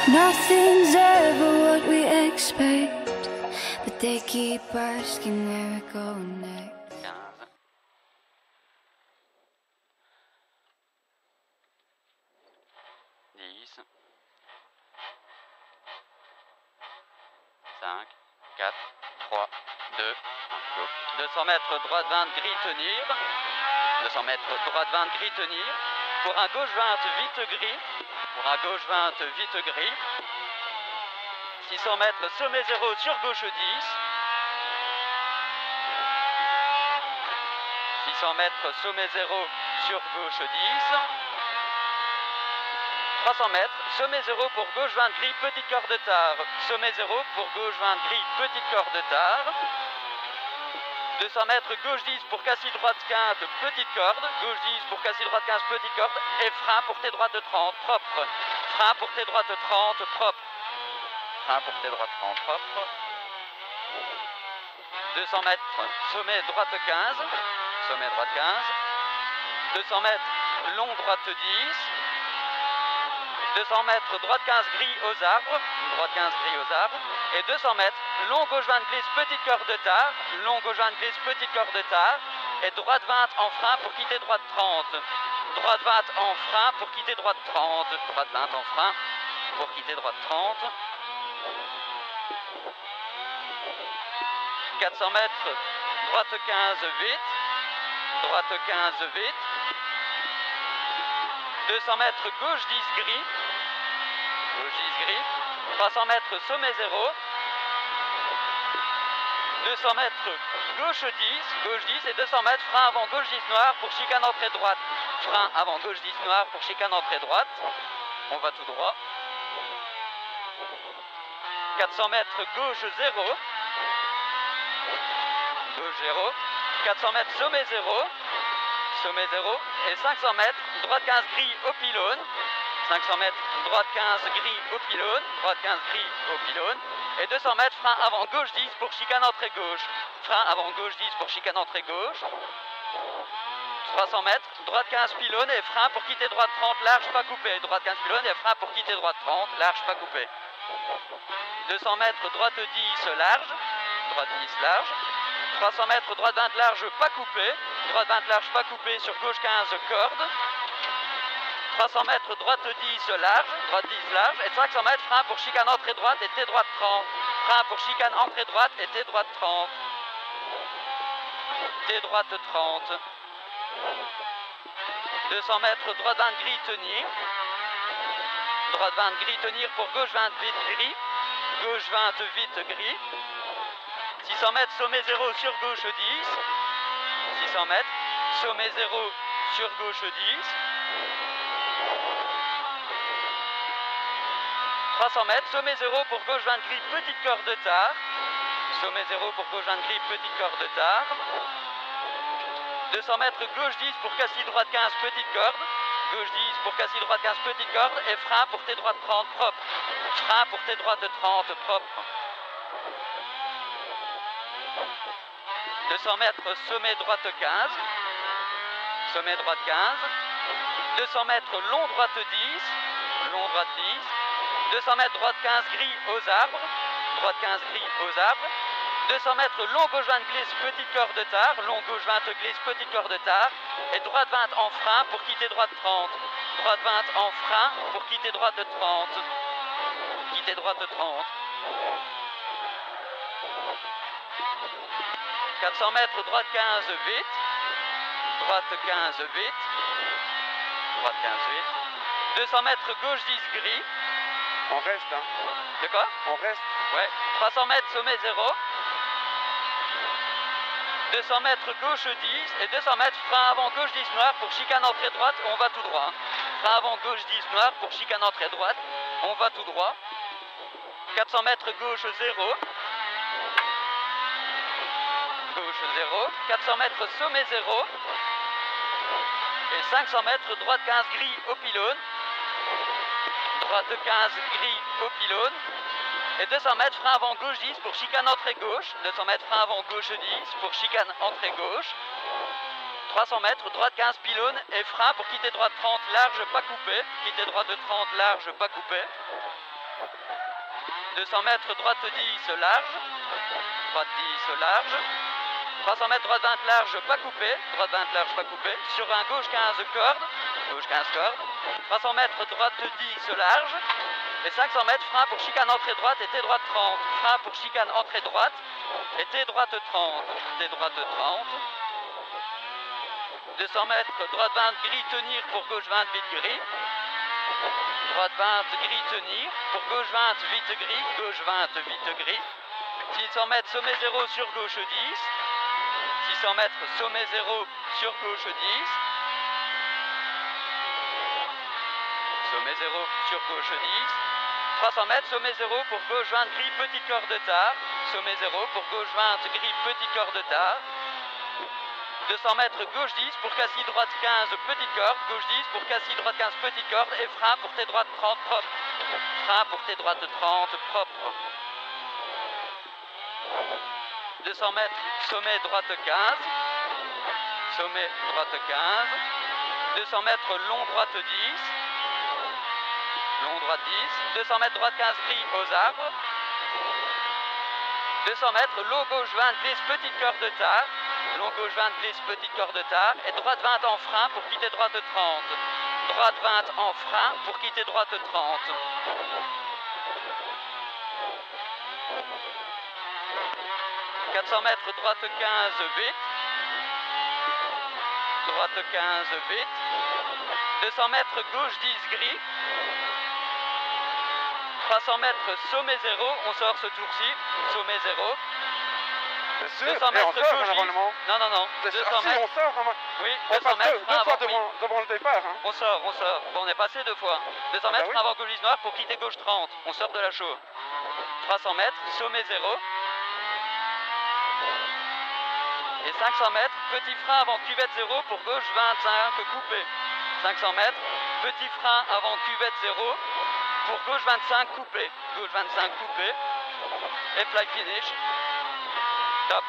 Nothing's ever what we expect, but they keep asking where we're going next. 15. 10. 5, 4, 3, 2, go. 200 mètres, droite 20, gris, tenir. 200 mètres, droite 20, gris, tenir. Pour un gauche 20, vite gris. Pour un gauche 20, vite gris. 600 mètres, sommet 0 sur gauche 10. 600 mètres, sommet 0 sur gauche 10. 300 mètres, sommet 0 pour gauche 20 gris, petite corde de tard. Sommet 0 pour gauche 20 gris, petite corde de tard. 200 mètres, gauche 10 pour cassis droite 15, petite corde. Gauche 10 pour cassis droite 15, petite corde. Et frein pour tes droites 30, propre. Frein pour tes droites 30, propre. Frein pour tes droites 30, propre. 200 mètres, sommet droite 15. Sommet droite 15. 200 mètres, long droite 10. 200 mètres, droite 15 gris aux arbres, droite 15 gris aux arbres, et 200 mètres, long gauche 20 glisse, petite corde de tard, long gauche 20 glisse, petite corde de tard, et droite 20 en frein pour quitter droite 30, droite 20 en frein pour quitter droite 30, droite 20 en frein pour quitter droite 30, 400 mètres, droite 15 vite, droite 15 vite, 200 mètres, gauche 10 gris, gauche 10 gris, 300 mètres, sommet 0, 200 mètres, gauche 10 et 200 mètres, frein avant gauche 10 noir pour chicane entrée droite, frein avant gauche 10 noir pour chicane entrée droite, on va tout droit, 400 mètres, gauche 0, gauche 0, 400 mètres, sommet 0, sommet 0, et 500 mètres, droite 15 gris au pylône, 500 mètres, droite 15 gris au pylône, droite 15 gris au pylône, et 200 mètres, frein avant gauche 10 pour chicane entrée gauche, frein avant gauche 10 pour chicane entrée gauche, 300 mètres, droite 15 pylône et frein pour quitter droite 30, large pas coupé, droite 15 pylône et frein pour quitter droite 30, large pas coupé, 200 mètres, droite 10 large, droite 10 large, 300 mètres, droite 20 large pas coupé, droite 20 large pas coupé sur gauche 15 corde, 300 mètres, droite 10 large, droite 10 large, et 500 mètres, frein pour chicane entrée droite et T droite 30, frein pour chicane entrée droite et T droite 30, T droite 30, 200 mètres, droite 20 gris tenir, droite 20 gris tenir pour gauche 20 vite gris, gauche 20 vite gris, 600 mètres, sommet 0 sur gauche 10, 600 mètres, sommet 0 sur gauche 10, 300 mètres, sommet 0 pour gauche 20 gris, petite corde de tard, sommet 0 pour gauche 20 gris, petite corde de tard, 200 mètres, gauche 10 pour cassis droite 15, petite corde, gauche 10 pour cassis droite 15, petite corde, et frein pour tes droites 30, propre, frein pour tes droites 30, propre. 200 mètres, sommet droite 15, sommet droite 15, 200 mètres, long droite 10, long droite 10, 200 mètres, droite 15 gris aux arbres, droite 15 gris aux arbres, 200 mètres, long gauche 20 glisse, petite corde de tard, long gauche 20 glisse, petite corde de tard, et droite 20 en frein pour quitter droite 30, droite 20 en frein pour quitter droite 30, quitter droite 30. 400 mètres, droite 15 vite, droite 15 vite, droite 15 vite, 200 mètres, gauche 10 gris. On reste, hein. De quoi? On reste. Ouais. 300 mètres, sommet 0. 200 mètres, gauche 10. Et 200 mètres, frein avant gauche 10 noir pour chicane entrée droite. On va tout droit. Frein avant gauche 10 noir pour chicane entrée droite. On va tout droit. 400 mètres, gauche 0. Gauche 0. 400 mètres, sommet 0. Et 500 mètres, droite 15 gris au pylône. Droite 15 gris au pylône. Et 200 mètres, frein avant gauche 10 pour chicane entrée gauche. 200 mètres, frein avant gauche 10 pour chicane entrée gauche. 300 mètres, droite 15 pylône et frein pour quitter droite 30 large pas coupé. Quitter droite 30 large pas coupé. 200 mètres, droite 10, large. Droite 10, large. 300 mètres, droite 20, large, pas coupé. Droite 20, large, pas coupé. Sur un gauche 15, corde. Gauche 15, corde. 300 mètres, droite 10, large. Et 500 mètres, frein pour chicane entrée droite et T droite 30. Frein pour chicane entrée droite et T droite 30. T droite 30. 200 mètres, droite 20, gris tenir pour gauche 20, vite gris. Droite 20, gris tenir. Pour gauche 20, vite gris. Gauche 20, vite gris. 600 mètres, sommet 0 sur gauche 10. 600 mètres, sommet 0 sur gauche 10. Sommet 0 sur gauche 10. 300 mètres, sommet 0 pour gauche 20, gris, petit corps de tard. Sommet 0 pour gauche 20, gris, petit corps de tard. 200 mètres, gauche 10 pour cassis droite 15, petite corde. Gauche 10 pour cassis droite 15, petite corde. Et frein pour T droite 30, propre. Frein pour T droite 30, propre. 200 mètres, sommet droite 15. Sommet droite 15. 200 mètres, long droite 10. Long droite 10. 200 mètres, droite 15, gris aux arbres. 200 mètres, long gauche 20, glisse, petite corde de tard. Long gauche 20, glisse, petite corde de tard. Et droite 20 en frein pour quitter droite 30. Droite 20 en frein pour quitter droite 30. 400 mètres, droite 15, vite. Droite 15, vite. 200 mètres, gauche 10, gris. 300 mètres, sommet 0. On sort ce tour-ci. Sommet 0. C'est sûr. 200 Et mètres, on sort gauche 10. normalement. Non. C'est sûr. 200 Ah, si, mètres. on sort. Oui, On 200 passe mètres, deux frein fois avant, oui. devant le départ. Hein. On sort. Bon, on est passé 2 fois. 200 mètres, oui. frein avant gauche 10 noir pour quitter gauche 30. On sort de la chaux. 300 mètres, sommet 0. Et 500 mètres, petit frein avant cuvette 0 pour gauche 25, coupé. 500 mètres, petit frein avant cuvette 0 pour gauche 25, coupé. Gauche 25, coupé. Et fly finish. Top.